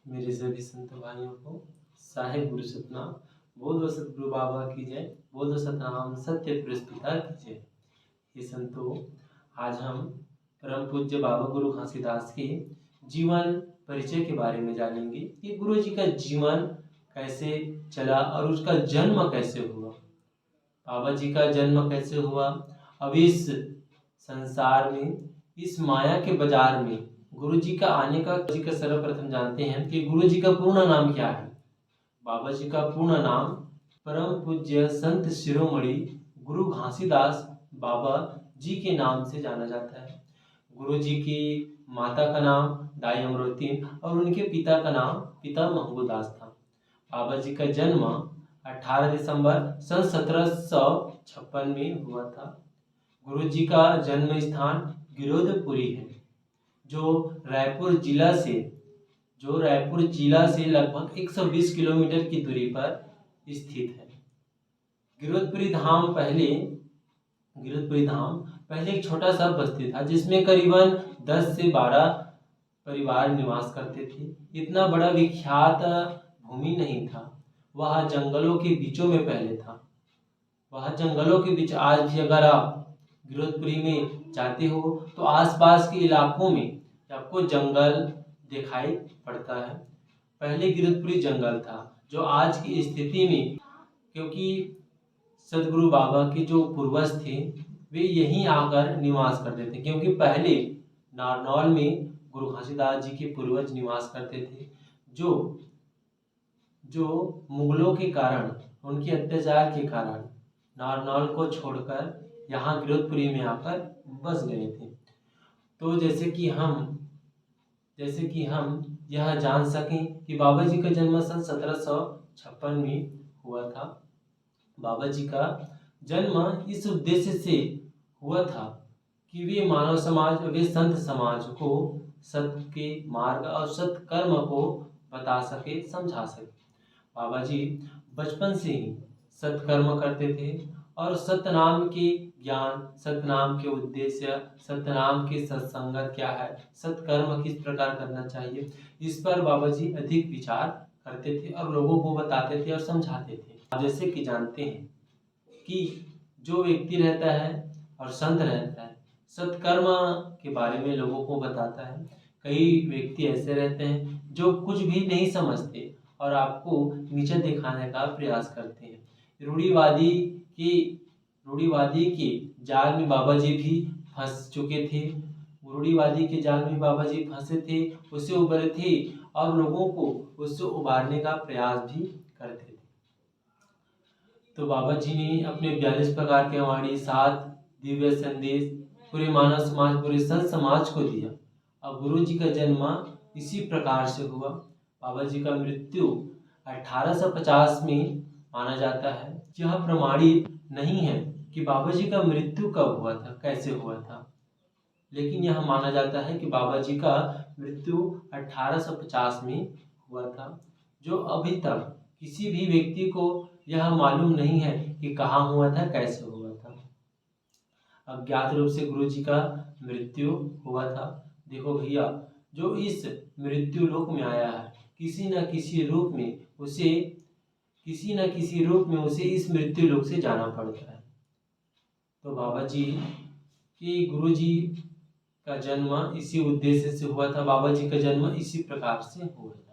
मेरे सभी संत भाइयों को साहेब गुरु सतनाम। बोल दो सतगुरु बाबा की जय, बोल दो सतनाम सत्य पुरुष पिता की जय। ये संतों, आज हम परम पूज्य बाबा गुरु घासीदास के जीवन परिचय के बारे में जानेंगे कि गुरु जी का जीवन कैसे चला और उसका जन्म कैसे हुआ। बाबा जी का जन्म कैसे हुआ। अब इस संसार में, इस माया के बाजार में गुरु जी का आने का सर्वप्रथम जानते हैं कि गुरु जी का पूर्ण नाम क्या है। बाबा जी का पूर्ण नाम परम पूज्य संत शिरोमणि गुरु घासीदास बाबा जी के नाम से जाना जाता है। गुरु जी की माता का नाम दाई अमरोती और उनके पिता का नाम पिता महबूदास था। बाबा जी का जन्म 18 दिसंबर सन 1756 में हुआ था। गुरु जी का जन्म स्थान गिरोधपुरी है, जो रायपुर जिला से लगभग 120 किलोमीटर की दूरी पर स्थित है। गिरोधपुरी धाम पहले एक छोटा सा बस्ती था जिसमें करीबन 10 से 12 परिवार निवास करते थे। इतना बड़ा विख्यात भूमि नहीं था। वह जंगलों के बीचों में पहले था। वह जंगलों के बीच आज भी अगर आप गिरोधपुरी में जाते हो तो आसपास के इलाकों में आपको जंगल दिखाई पड़ता है। पहले गिरोधपुरी जंगल था, जो आज की स्थिति में, क्योंकि सदगुरु बाबा के जो पूर्वज थे वे यहीं आकर निवास करते थे, क्योंकि पहले नारनौल में गुरु घासीदास जी के पूर्वज निवास करते थे, जो मुगलों के कारण, उनके अत्याचार के कारण नारनौल को छोड़कर यहाँ गिरोधपुरी में आकर बस गए थे। तो जैसे कि हम यह जान सकें कि बाबा जी का जन्म सन 1756 में हुआ था। बाबा जी का जन्म इस उद्देश्य से हुआ था कि वे मानव समाज, वे संत समाज को सत्य के मार्ग और सत्य कर्म को बता सके, समझा सके। बाबा जी बचपन से ही सत्कर्म करते थे और सतनाम के ज्ञान, सतनाम के उद्देश्य, सतनाम की सत्संगत क्या है, सत्कर्म किस प्रकार करना चाहिए, इस पर बाबा जी अधिक विचार करते थे और लोगों को बताते थे और समझाते थे। जैसे कि जानते हैं कि जो व्यक्ति रहता है और संत रहता है, सत्कर्म के बारे में लोगों को बताता है। कई व्यक्ति ऐसे रहते हैं जो कुछ भी नहीं समझते और आपको नीचे दिखाने का प्रयास करते हैं। रूढ़िवादी के जाल में बाबा जी भी फंस चुके थे। रूढ़िवादी के जाल में बाबा जी फंसे थे, उससे उबरे थे और लोगों को उससे उबारने का प्रयास भी करते थे। तो बाबा जी ने अपने 42 प्रकार के वाणी, 7 दिव्य संदेश पूरे मानव समाज, पूरे संत समाज को दिया। अब गुरु जी का जन्म इसी प्रकार से हुआ। बाबा जी का मृत्यु 1850 में माना जाता है। यह प्रमाणित नहीं है कि बाबा जी का मृत्यु कब हुआ था, कैसे हुआ था, लेकिन यह माना जाता है कि बाबा जी का मृत्यु 1850 में हुआ था, जो अभी तक किसी भी व्यक्ति को यह मालूम नहीं है कि कहाँ हुआ था, कैसे हुआ था। अज्ञात रूप से गुरु जी का मृत्यु हुआ था। देखो भैया, जो इस मृत्यु लोक में आया है, किसी न किसी रूप में उसे इस मृत्यु लोक से जाना पड़ता है। तो बाबा जी कि गुरु जी का जन्म इसी उद्देश्य से हुआ था। बाबा जी का जन्म इसी प्रकार से हुआ था।